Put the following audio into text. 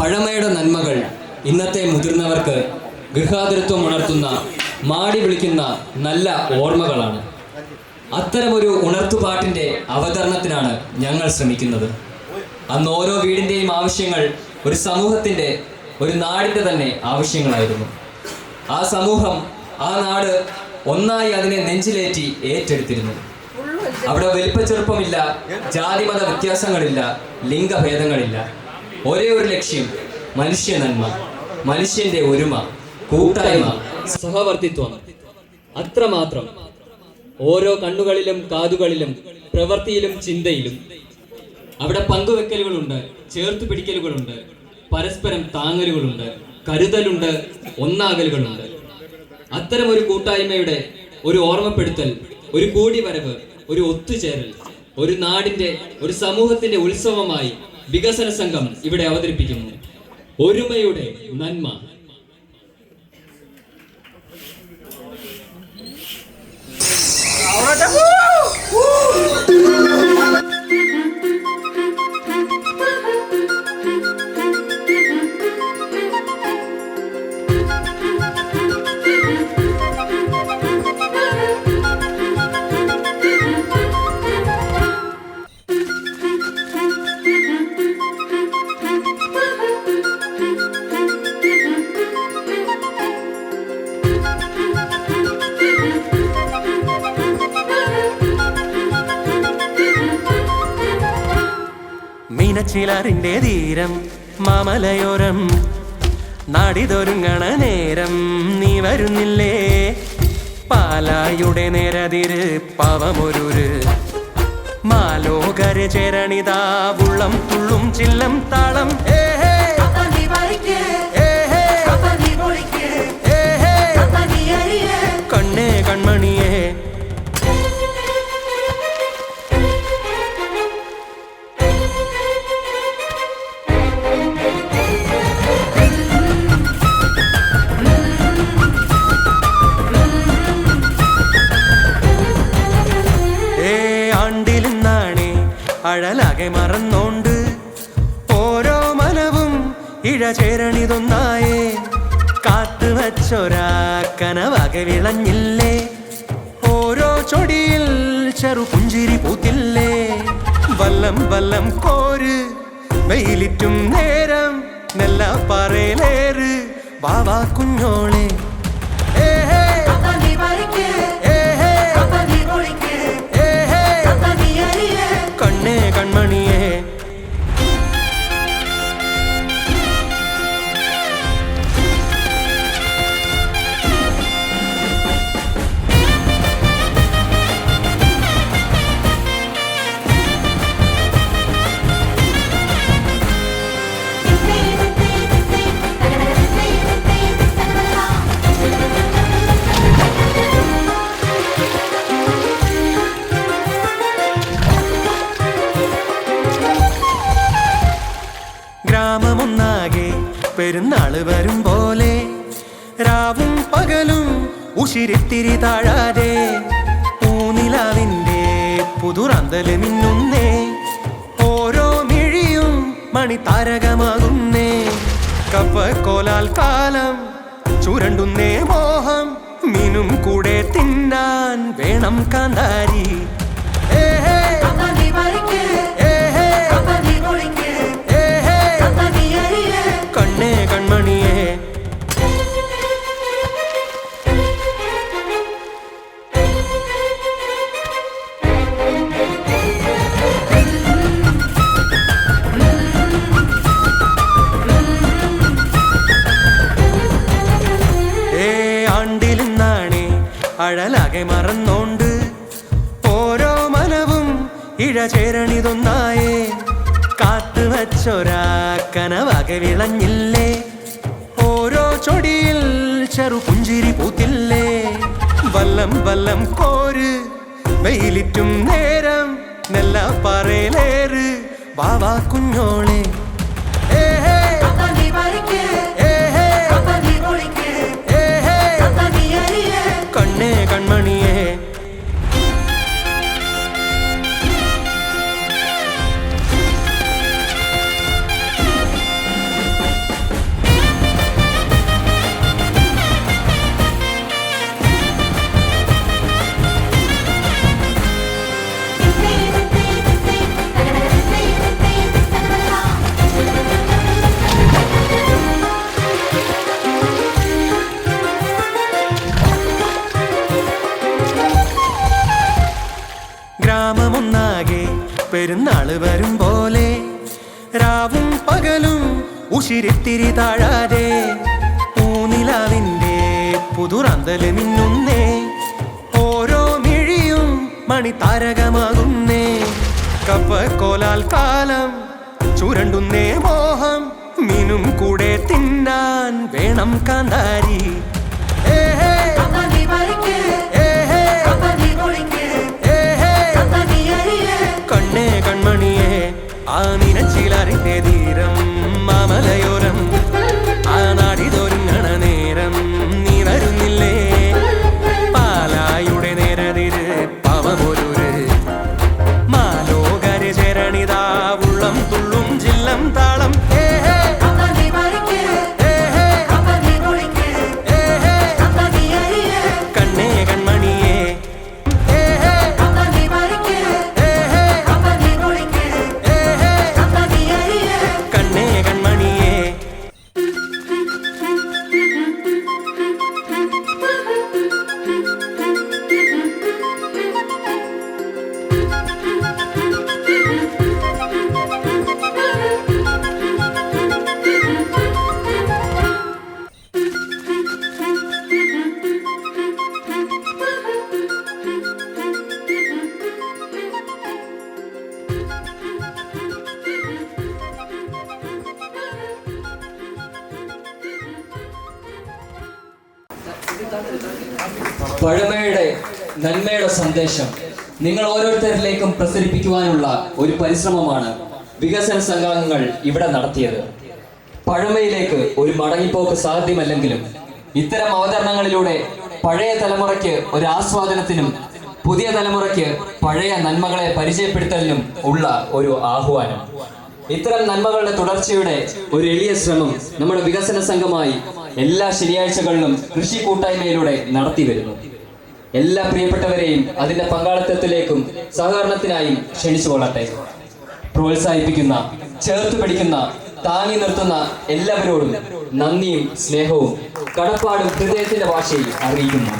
പഴമയുടെ നന്മകൾ ഇന്നത്തെ മുതിർന്നവർക്ക് ഗൃഹാതുരത്വം ഉണർത്തുന്ന മാടി വിളിക്കുന്ന നല്ല ഓർമ്മകളാണ്. അത്തരമൊരു ഉണർത്തുപാട്ടിൻ്റെ അവതരണത്തിനാണ് ഞങ്ങൾ ശ്രമിക്കുന്നത്. അന്ന് ഓരോ വീടിൻ്റെയും ആവശ്യങ്ങൾ ഒരു സമൂഹത്തിൻ്റെ, ഒരു നാടിൻ്റെ തന്നെ ആവശ്യങ്ങളായിരുന്നു. ആ സമൂഹം, ആ നാട് ഒന്നായി അതിനെ നെഞ്ചിലേറ്റി ഏറ്റെടുത്തിരുന്നു. അവിടെ വലിപ്പച്ചെറുപ്പമില്ല, ജാതിമത വ്യത്യാസങ്ങളില്ല, ലിംഗഭേദങ്ങളില്ല. ഒരേ ഒരു ലക്ഷ്യം: മനുഷ്യ നന്മ, മനുഷ്യന്റെ ഒരുമ, കൂട്ടായ്മ, സഹവർത്തിത്വം. അത്രമാത്രം. ഓരോ കണ്ണുകളിലും കാതുകളിലും പ്രവൃത്തിയിലും ചിന്തയിലും അവിടെ പങ്കുവെക്കലുകളുണ്ട്, ചേർത്ത് പിടിക്കലുകളുണ്ട്, പരസ്പരം താങ്ങലുകളുണ്ട്, കരുതലുണ്ട്, ഒന്നാകലുകളുണ്ട്. അത്തരം ഒരു കൂട്ടായ്മയുടെ ഒരു ഓർമ്മപ്പെടുത്തൽ, ഒരു കൂടിവരവ്, ഒരു ഒത്തുചേരൽ, ഒരു നാടിന്റെ, ഒരു സമൂഹത്തിന്റെ ഉത്സവമായി വികസന സംഘം ഇവിടെ അവതരിപ്പിക്കുന്നു. ഒരുമയുടെ നന്മ. മീനച്ചിലാറിന്റെ തീരം, മാമലയോരം, നാടിതൊരുങ്ങണ നേരം നീ വരുന്നില്ലേ? പാലായുടെ നേരതിര് പവമൊരു മാലോകര് ചേരണിതാ ഉള്ളം തുള്ളും ചില്ലം താളം. കണ്ണേ കൺമണിയേ, അഴലാകെ മറന്നോണ്ട് ഓരോ മനവും ഇഴ ചേരണിതൊന്നായേ. കാത്തുവച്ചൊരാ കനവകെ വിളഞ്ഞില്ലേ? ഓരോ ചൊടിയിൽ ചെറു പുഞ്ചിരി പൂത്തില്ലേ? വല്ലം വല്ലം കോര് വെയിലിറ്റും നേരം നെല്ല പറയിലേറ് വാവാ കുഞ്ഞോളെ. കണ്ണേ കൺമണിയേ, ഗ്രാമമൊന്നാകെ പെരുന്നാള് വരും പോലെ രാവും പകലും ഉശിരിത്തിരി താഴാതെ പൂനിലാവിൻ്റെ പുതുറന്തല് മിന്നുന്നേ. ഓരോ മിഴിയും മണിതാരകമാകുന്നേ. കപ്പക്കോലാൽ കാലം ചുരണ്ടുന്നേ മോഹം. മീനും കൂടെ തിന്നാൻ വേണം കാന്താരി. കണ്ണേ കൺമണിയേ, ആണ്ടിലിന്നാണേ അഴലാകെ മറന്നോണ്ട് ഓരോ മനവും ഇഴ ചേരണിതൊന്നായേ. കാത്തുവച്ചൊരാ കനവകെ വിളഞ്ഞില്ലേ? ഓരോ ചൊടിയിൽ ചെറു പുഞ്ചിരി പൂത്തില്ലേ? വല്ലം വല്ലം കോര് വെയിലിറ്റും നേരം നെല്ല പറയിലേറ് വാവാ കുഞ്ഞോളെ. കണ്ണേ കൺമണിയേ, പെരുന്നാള് വരും പോലെ രാവും പകലും ഉശിരിത്തിരി താഴാതെ പൂനിലാവിൻ്റെ പുതുറാന്തല് മിന്നുന്നേ ഓരോ മിഴിയും മണിതാരകമാകുന്നേ കപ്പക്കോലാൽ കാലം ചുരണ്ടുന്നേ മോഹം മീനും കൂടെ തിന്നാൻ വേണം കാന്താരി കണ്ണേ കൺമണിയെ ആ നിനച്ചിലറിന്റെ തീരം മാമലയോരം ആ നാടിതൊരുങ്ങണ നേരം നീ വരുന്നില്ലേ പാലായുടെ നേരതിര് പവമൊരു മാലോകര് ചരണിതാ ഉള്ളം തുള്ളും ജില്ലം താളം കണ്ണേ കൺമണിയെ കണ്ണേ കൺമണിയെ പഴമയുടെ നന്മയുടെ സന്ദേശം നിങ്ങൾ ഓരോരുത്തരിലേക്കും പ്രസരിപ്പിക്കുവാനുള്ള ഒരു പരിശ്രമമാണ് വികസന സംഘങ്ങൾ ഇവിടെ നടത്തിയത്. പഴമയിലേക്ക് ഒരു മടങ്ങിപ്പോക്ക് സാധ്യമല്ലെങ്കിലും ഇത്തരം അവതരണങ്ങളിലൂടെ പഴയ തലമുറയ്ക്ക് ഒരു ആസ്വാദനത്തിനും പുതിയ തലമുറയ്ക്ക് പഴയ നന്മകളെ പരിചയപ്പെടുത്തലിനും ഉള്ള ഒരു ആഹ്വാനം. ഇത്തരം നന്മകളുടെ തുടർച്ചയുടെ ഒരു എളിയ ശ്രമം നമ്മുടെ വികസന സംഘമായി എല്ലാ ശനിയാഴ്ചകളിലും കൃഷി കൂട്ടായ്മയിലൂടെ നടത്തി വരുന്നു. എല്ലാ പ്രിയപ്പെട്ടവരെയും അതിന്റെ പങ്കാളിത്തത്തിലേക്കും സഹകരണത്തിനായും ക്ഷണിച്ചു കൊള്ളട്ടെ. പ്രോത്സാഹിപ്പിക്കുന്ന, ചേർത്ത് പിടിക്കുന്ന, താങ്ങി നിർത്തുന്ന എല്ലാവരോടും നന്ദിയും സ്നേഹവും കടപ്പാടും ഹൃദയത്തിന്റെ ഭാഷയിൽ അറിയിക്കുന്നു.